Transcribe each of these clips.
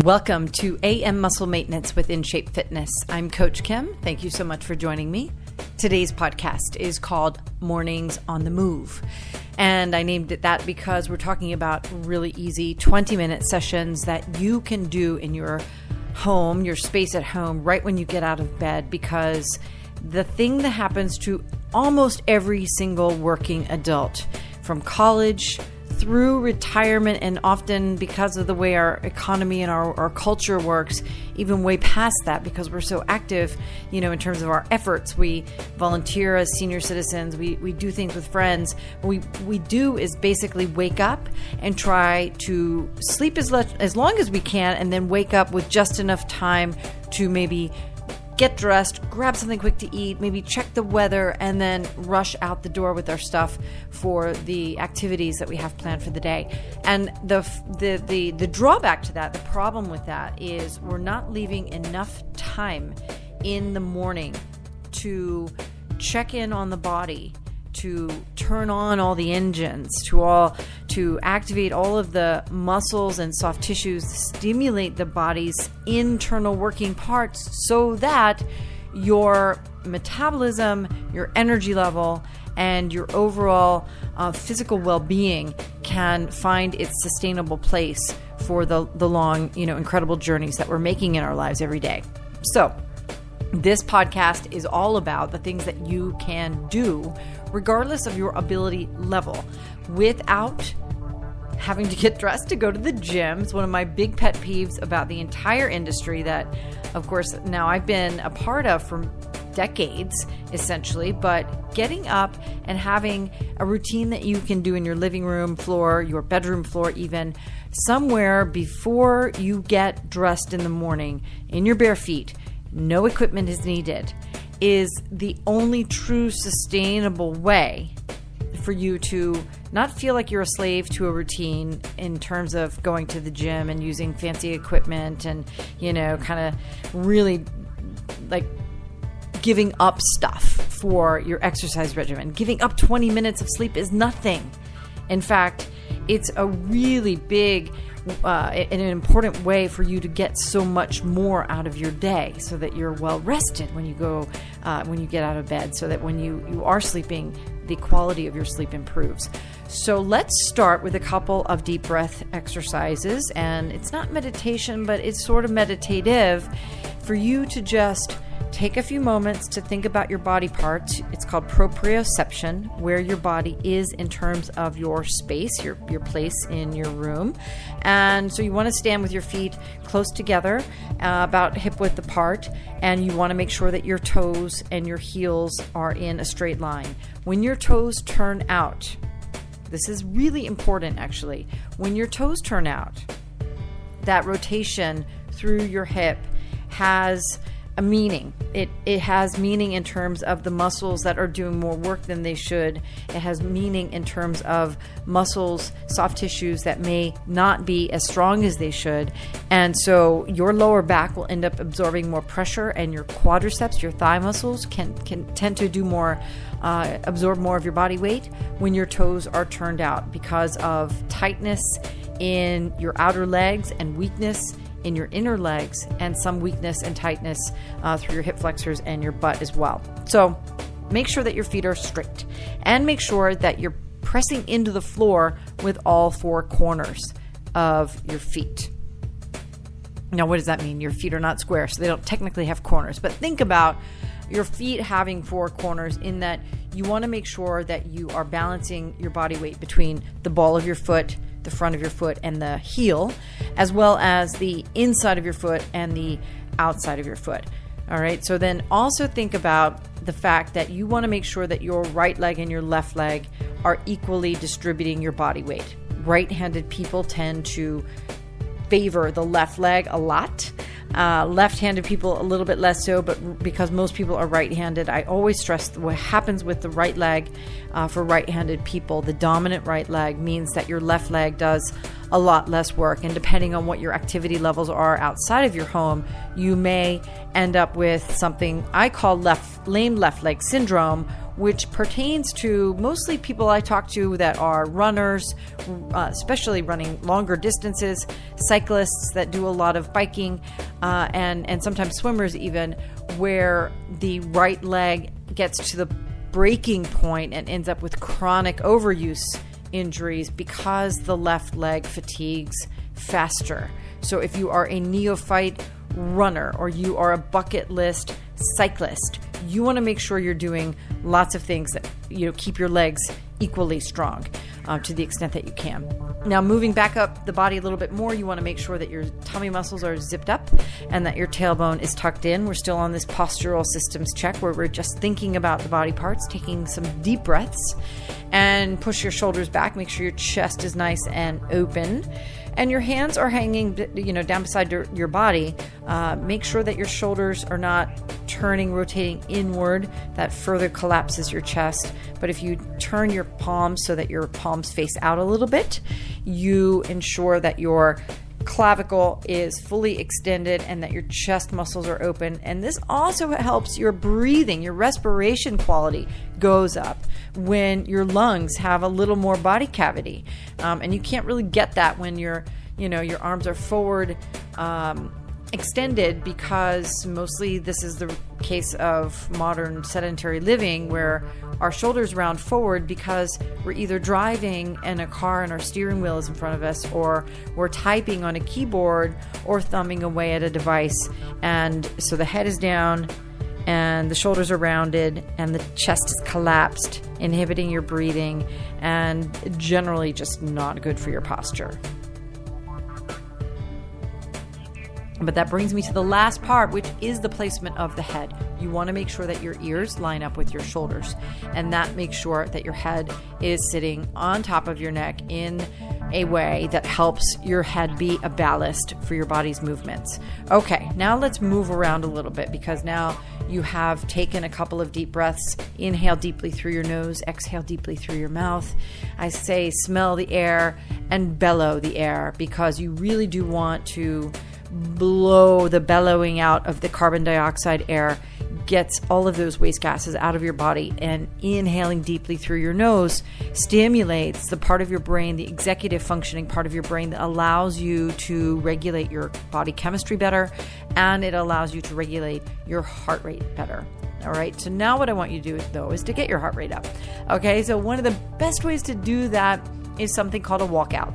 Welcome to AM Muscle Maintenance with InShape Fitness. I'm Coach Kim. Thank you so much for joining me. Today's podcast is called Mornings on the Move. And I named it that because we're talking about really easy 20-minute sessions that you can do in your home, your space at home, right when you get out of bed. Because the thing that happens to almost every single working adult, from college through retirement, and often because of the way our economy and our culture works, even way past that, because we're so active, in terms of our efforts. We volunteer as senior citizens. We do things with friends. What we do is basically wake up and try to sleep as long as we can, and then wake up with just enough time to maybe get dressed, grab something quick to eat, maybe check the weather, and then rush out the door with our stuff for the activities that we have planned for the day. And the drawback to that, the problem with that, is we're not leaving enough time in the morning to check in on the body, to turn on all the engines, to activate all of the muscles and soft tissues, stimulate the body's internal working parts so that your metabolism, your energy level, and your overall physical well-being can find its sustainable place for the long, incredible journeys that we're making in our lives every day. So this podcast is all about the things that you can do regardless of your ability level without having to get dressed to go to the gym. It's one of my big pet peeves about the entire industry that, of course, now I've been a part of for decades, essentially. But getting up and having a routine that you can do in your living room floor, your bedroom floor even, somewhere before you get dressed in the morning in your bare feet, no equipment is needed, is the only true sustainable way for you to not feel like you're a slave to a routine in terms of going to the gym and using fancy equipment and, kind of really like giving up stuff for your exercise regimen. Giving up 20 minutes of sleep is nothing. In fact, it's a really big and an important way for you to get so much more out of your day, so that you're well rested when you get out of bed, so that when you are sleeping, the quality of your sleep improves. So let's start with a couple of deep breath exercises. And it's not meditation, but it's sort of meditative for you to just take a few moments to think about your body parts. It's called proprioception, where your body is in terms of your space, your place in your room. And so you want to stand with your feet close together, about hip width apart, and you want to make sure that your toes and your heels are in a straight line. When your toes turn out, this is really important actually, when your toes turn out, that rotation through your hip has a meaning. It has meaning in terms of the muscles that are doing more work than they should. It has meaning in terms of muscles, soft tissues that may not be as strong as they should. And so your lower back will end up absorbing more pressure, and your quadriceps, your thigh muscles, can tend to do more, absorb more of your body weight when your toes are turned out, because of tightness in your outer legs and weakness in your inner legs, and some weakness and tightness through your hip flexors and your butt as well. So make sure that your feet are straight, and make sure that you're pressing into the floor with all four corners of your feet. Now, what does that mean? Your feet are not square, so they don't technically have corners, but think about your feet having four corners in that you want to make sure that you are balancing your body weight between the ball of your foot, the front of your foot, and the heel, as well as the inside of your foot and the outside of your foot. All right. So then also think about the fact that you want to make sure that your right leg and your left leg are equally distributing your body weight. Right-handed people tend to favor the left leg a lot. Left-handed people a little bit less so, but because most people are right-handed, I always stress what happens with the right leg for right-handed people. The dominant right leg means that your left leg does a lot less work, and depending on what your activity levels are outside of your home, you may end up with something I call lame left leg syndrome, which pertains to mostly people I talk to that are runners, especially running longer distances, cyclists that do a lot of biking, and sometimes swimmers even, where the right leg gets to the breaking point and ends up with chronic overuse injuries because the left leg fatigues faster. So if you are a neophyte runner or you are a bucket list cyclist, you want to make sure you're doing lots of things that keep your legs equally strong to the extent that you can. Now, moving back up the body a little bit more, you want to make sure that your tummy muscles are zipped up and that your tailbone is tucked in. We're still on this postural systems check where we're just thinking about the body parts, taking some deep breaths, and push your shoulders back. Make sure your chest is nice and open. And your hands are hanging, down beside your body. Make sure that your shoulders are not turning, rotating inward. That further collapses your chest. But if you turn your palms so that your palms face out a little bit, you ensure that your clavicle is fully extended and that your chest muscles are open. And this also helps your breathing. Your respiration quality goes up when your lungs have a little more body cavity. And you can't really get that when your arms are forward extended, because mostly this is the case of modern sedentary living where our shoulders round forward because we're either driving in a car and our steering wheel is in front of us, or we're typing on a keyboard or thumbing away at a device. And so the head is down and the shoulders are rounded and the chest is collapsed, inhibiting your breathing and generally just not good for your posture. But that brings me to the last part, which is the placement of the head. You want to make sure that your ears line up with your shoulders, and that makes sure that your head is sitting on top of your neck in a way that helps your head be a ballast for your body's movements. Okay, now let's move around a little bit, because now you have taken a couple of deep breaths. Inhale deeply through your nose, exhale deeply through your mouth. I say smell the air and bellow the air, because you really do want to blow. The bellowing out of the carbon dioxide air gets all of those waste gases out of your body, and inhaling deeply through your nose stimulates the part of your brain, the executive functioning part of your brain, that allows you to regulate your body chemistry better, and it allows you to regulate your heart rate better. All right, so now what I want you to do, though, is to get your heart rate up. Okay, so one of the best ways to do that is something called a walkout.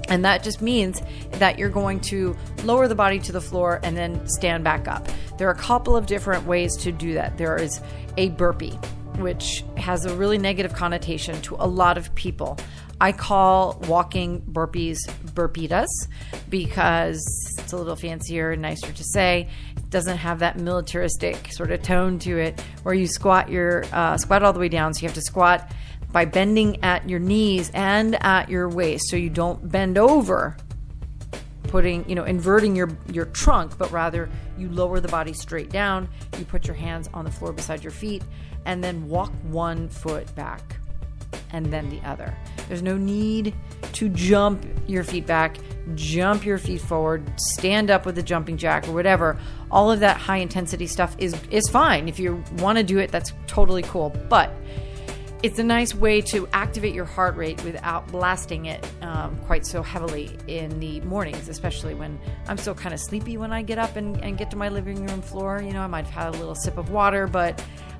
And that just means that you're going to lower the body to the floor and then stand back up. There are a couple of different ways to do that. There is a burpee, which has a really negative connotation to a lot of people. I call walking burpees burpitas because it's a little fancier and nicer to say. It doesn't have that militaristic sort of tone to it where you squat all the way down. So you have to squat by bending at your knees and at your waist, so you don't bend over, inverting your trunk, but rather you lower the body straight down. You put your hands on the floor beside your feet and then walk one foot back and then the other. There's no need to jump your feet back, jump your feet forward, stand up with a jumping jack or whatever. All of that high intensity stuff is fine. If you want to do it, that's totally cool. But it's a nice way to activate your heart rate without blasting it quite so heavily in the mornings, especially when I'm still kind of sleepy when I get up and get to my living room floor. I might have had a little sip of water,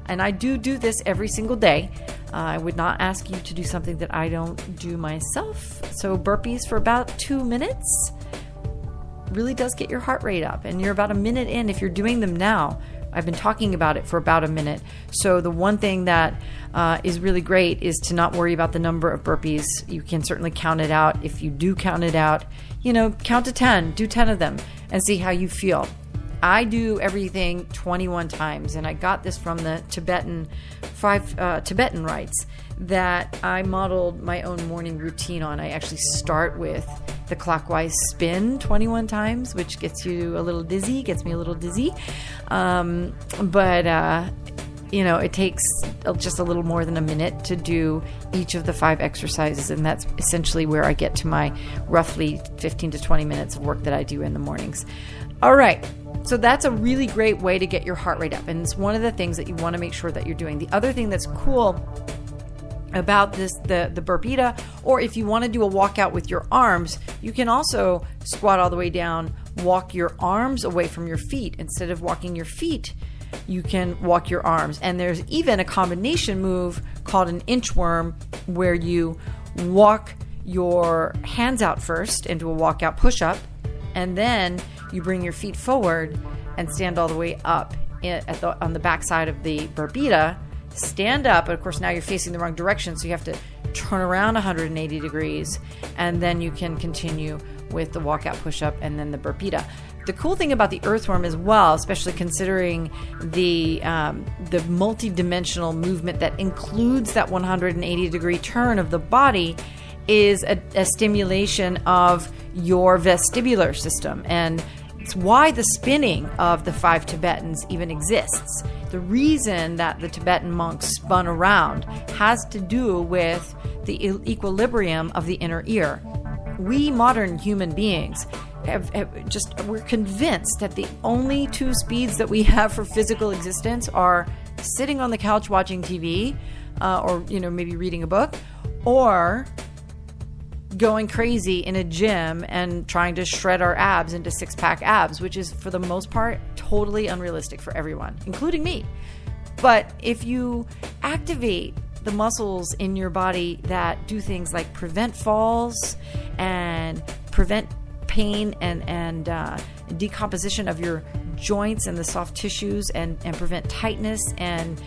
and I do this every single day. I would not ask you to do something that I don't do myself. So burpees for about 2 minutes really does get your heart rate up, and you're about a minute in if you're doing them now. I've been talking about it for about a minute. So the one thing that is really great is to not worry about the number of burpees. You can certainly count it out. If you do count it out, count to 10, do 10 of them and see how you feel. I do everything 21 times, and I got this from the Tibetan rites that I modeled my own morning routine on. I actually start with the clockwise spin 21 times, which gets me a little dizzy. But it takes just a little more than a minute to do each of the 5 exercises. And that's essentially where I get to my roughly 15 to 20 minutes of work that I do in the mornings. All right. So that's a really great way to get your heart rate up. And it's one of the things that you want to make sure that you're doing. The other thing that's cool about this, the burpeeta, or if you want to do a walkout with your arms, you can also squat all the way down, walk your arms away from your feet. Instead of walking your feet, you can walk your arms. And there's even a combination move called an inchworm, where you walk your hands out first into a walkout push-up, and then you bring your feet forward and stand all the way up on the back side of the burpeeta. Stand up, but of course now you're facing the wrong direction, so you have to turn around 180 degrees, and then you can continue with the walkout push-up and then the burpeeta. The cool thing about the earthworm as well, especially considering the multi-dimensional movement that includes that 180 degree turn of the body, is a stimulation of your vestibular system. And it's why the spinning of the 5 Tibetans even exists. The reason that the Tibetan monks spun around has to do with the equilibrium of the inner ear. We modern human beings we're convinced that the only 2 speeds that we have for physical existence are sitting on the couch watching TV, or maybe reading a book, or going crazy in a gym and trying to shred our abs into 6-pack abs, which is for the most part totally unrealistic for everyone, including me. But if you activate the muscles in your body that do things like prevent falls and prevent pain and decomposition of your joints and the soft tissues, and prevent tightness and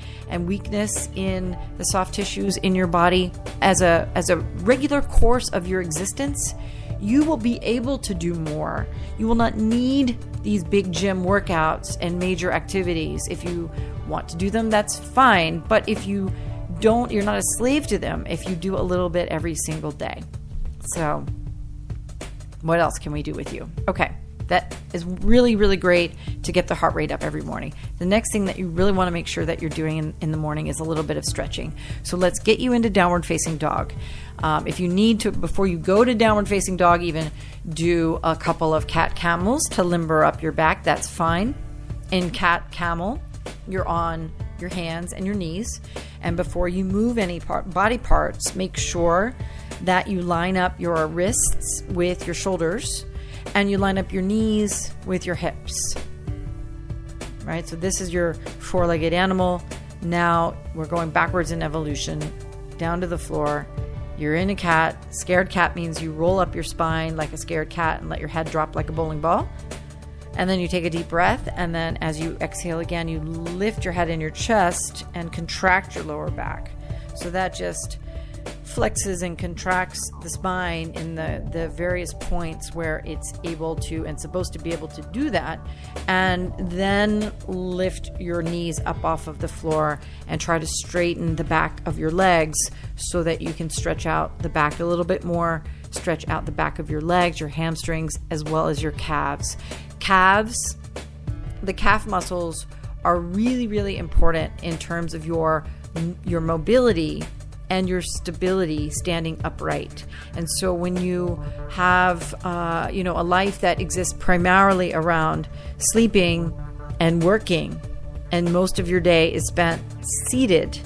weakness in the soft tissues in your body as a regular course of your existence, you will be able to do more. You will not need these big gym workouts and major activities. If you want to do them, that's fine. But if you don't, you're not a slave to them if you do a little bit every single day. So what else can we do with you? Okay. That is really, really great to get the heart rate up every morning. The next thing that you really want to make sure that you're doing in the morning is a little bit of stretching. So let's get you into downward facing dog. If you need to, before you go to downward facing dog, even do a couple of cat camels to limber up your back. That's fine. In cat camel, you're on your hands and your knees. And before you move any body parts, make sure that you line up your wrists with your shoulders, and you line up your knees with your hips. Right? So this is your 4-legged animal. Now we're going backwards in evolution, down to the floor. You're in a cat. Scared cat means you roll up your spine like a scared cat and let your head drop like a bowling ball. And then you take a deep breath. And then as you exhale again, you lift your head in your chest and contract your lower back. So that just flexes and contracts the spine in the various points where it's able to and supposed to be able to do that. And then lift your knees up off of the floor and try to straighten the back of your legs so that you can stretch out the back a little bit more, stretch out the back of your legs, your hamstrings, as well as your calves. The calf muscles are really, really important in terms of your mobility and your stability standing upright. And so when you have a life that exists primarily around sleeping and working, and most of your day is spent seated,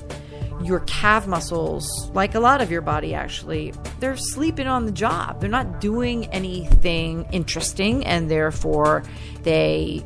your calf muscles, like a lot of your body actually, they're sleeping on the job. They're not doing anything interesting, and therefore the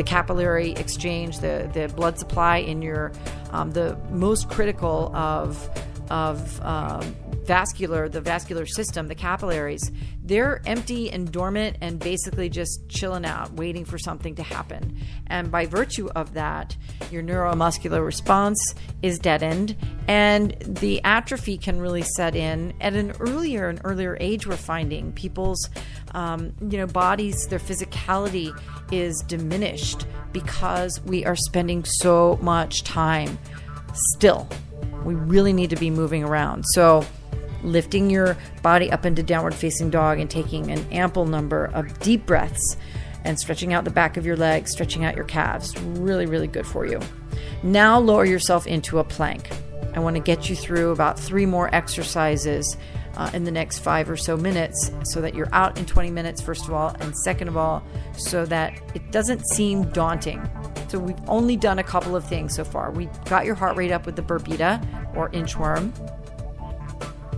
capillary exchange, the blood supply in your the most critical of the vascular system, the capillaries, they're empty and dormant and basically just chilling out, waiting for something to happen. And by virtue of that, your neuromuscular response is deadened, and the atrophy can really set in at an earlier age. We're finding people's bodies, their physicality is diminished because we are spending so much time still. We really need to be moving around. So lifting your body up into downward facing dog and taking an ample number of deep breaths and stretching out the back of your legs, stretching out your calves, really, really good for you. Now lower yourself into a plank. I want to get you through about 3 more exercises in the next 5 or so minutes, so that you're out in 20 minutes, first of all, and second of all, so that it doesn't seem daunting. So we've only done a couple of things so far. We got your heart rate up with the Burbita or inchworm.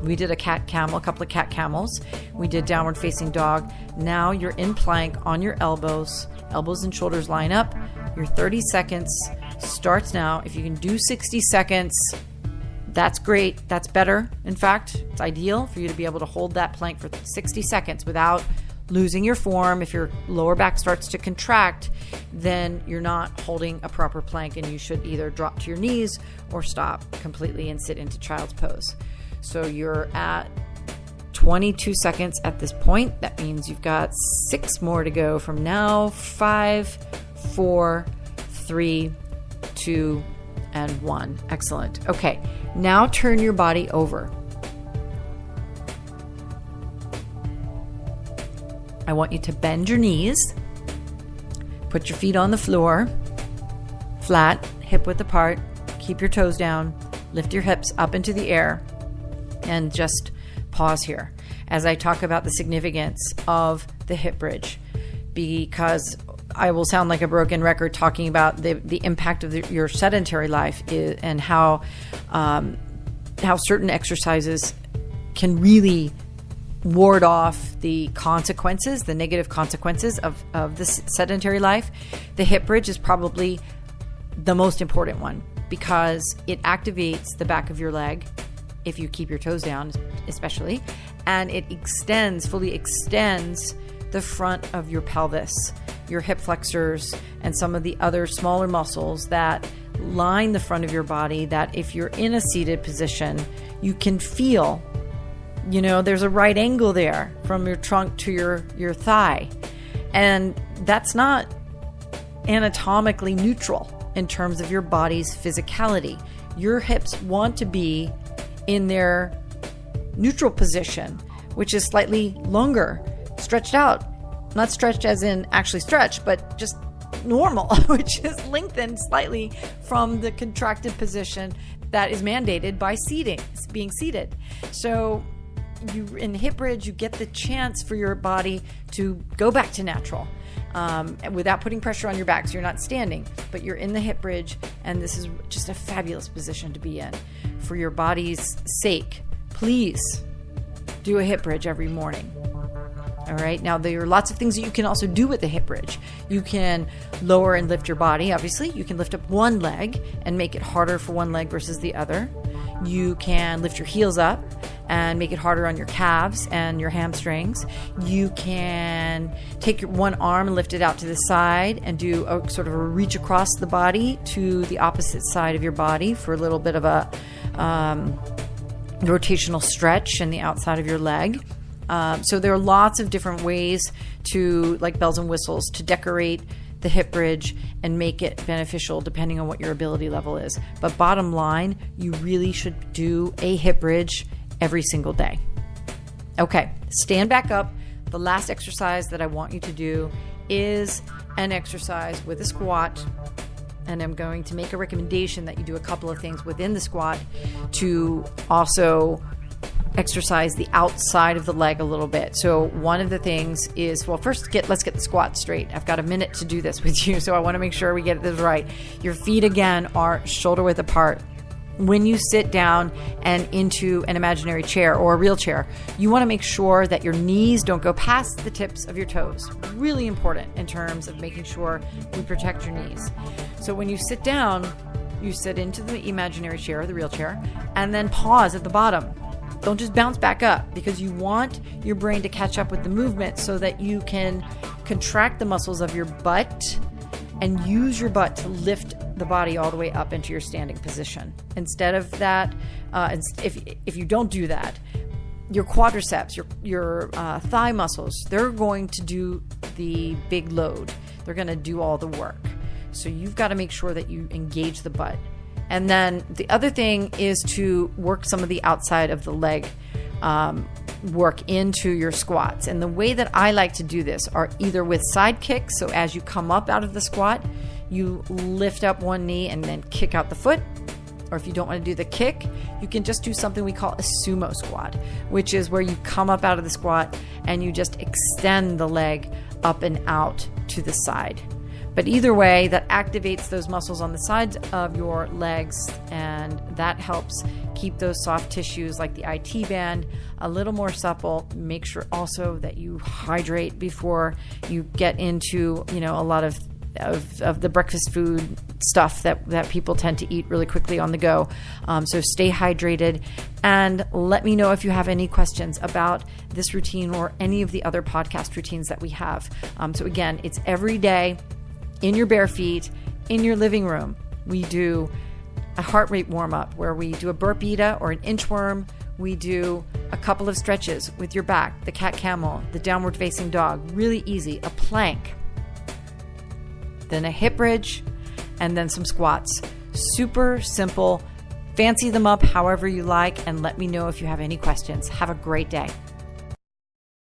We did a cat camel, a couple of cat camels. We did downward facing dog. Now you're in plank on your elbows and shoulders line up. Your 30 seconds starts now. If you can do 60 seconds, that's great. That's better. In fact, it's ideal for you to be able to hold that plank for 60 seconds without losing your form. If your lower back starts to contract, then you're not holding a proper plank, and you should either drop to your knees or stop completely and sit into child's pose. So you're at 22 seconds at this point. That means you've got 6 more to go from now. 5, 4, 3, 2, and 1. Excellent. Okay, now turn your body over. I want you to bend your knees, put your feet on the floor, flat, hip width apart, keep your toes down, lift your hips up into the air, and just pause here as I talk about the significance of the hip bridge, because I will sound like a broken record talking about the impact of your sedentary life and how certain exercises can really ward off the consequences, the negative consequences of this sedentary life. The hip bridge is probably the most important one because it activates the back of your leg if you keep your toes down, especially, and it fully extends the front of your pelvis, your hip flexors, and some of the other smaller muscles that line the front of your body, that if you're in a seated position, you can feel, there's a right angle there from your trunk to your thigh. And that's not anatomically neutral in terms of your body's physicality. Your hips want to be in their neutral position, which is slightly longer, stretched out. Not stretched as in actually stretched, but just normal, which is lengthened slightly from the contracted position that is mandated by being seated. So in the hip bridge, you get the chance for your body to go back to natural without putting pressure on your back. So you're not standing, but you're in the hip bridge, and this is just a fabulous position to be in. For your body's sake, please do a hip bridge every morning. All right. Now, there are lots of things that you can also do with the hip bridge. You can lower and lift your body. Obviously, you can lift up one leg and make it harder for one leg versus the other. You can lift your heels up and make it harder on your calves and your hamstrings. You can take your one arm and lift it out to the side and do a sort of a reach across the body to the opposite side of your body for a little bit of a rotational stretch in the outside of your leg. So there are lots of different ways to, like bells and whistles, to decorate the hip bridge and make it beneficial depending on what your ability level is. But bottom line, you really should do a hip bridge every single day. Okay, stand back up. The last exercise that I want you to do is an exercise with a squat. And I'm going to make a recommendation that you do a couple of things within the squat to also exercise the outside of the leg a little bit. So one of the things is, well, first let's get the squat straight. I've got a minute to do this with you, so I want to make sure we get this right. Your feet again are shoulder width apart. When you sit down and into an imaginary chair or a real chair, you want to make sure that your knees don't go past the tips of your toes. Really important in terms of making sure we protect your knees. So when you sit down, you sit into the imaginary chair or the real chair, and then pause at the bottom. Don't just bounce back up, because you want your brain to catch up with the movement so that you can contract the muscles of your butt and use your butt to lift the body all the way up into your standing position. Instead of that, if you don't do that, your quadriceps, your thigh muscles, they're going to do the big load. They're going to do all the work. So you've got to make sure that you engage the butt. And then the other thing is to work some of the outside of the leg work into your squats. And the way that I like to do this are either with side kicks. So as you come up out of the squat, you lift up one knee and then kick out the foot. Or if you don't want to do the kick, you can just do something we call a sumo squat, which is where you come up out of the squat and you just extend the leg up and out to the side. But either way, that activates those muscles on the sides of your legs, and that helps keep those soft tissues like the IT band a little more supple. Make sure also that you hydrate before you get into, a lot of the breakfast food stuff that people tend to eat really quickly on the go. So stay hydrated, and let me know if you have any questions about this routine or any of the other podcast routines that we have. So again, it's every day in your bare feet, in your living room. We do a heart rate warm up where we do a burpeeta or an inchworm. We do a couple of stretches with your back, the cat camel, the downward facing dog, really easy, a plank, then a hip bridge, and then some squats. Super simple. Fancy them up however you like, and let me know if you have any questions. Have a great day.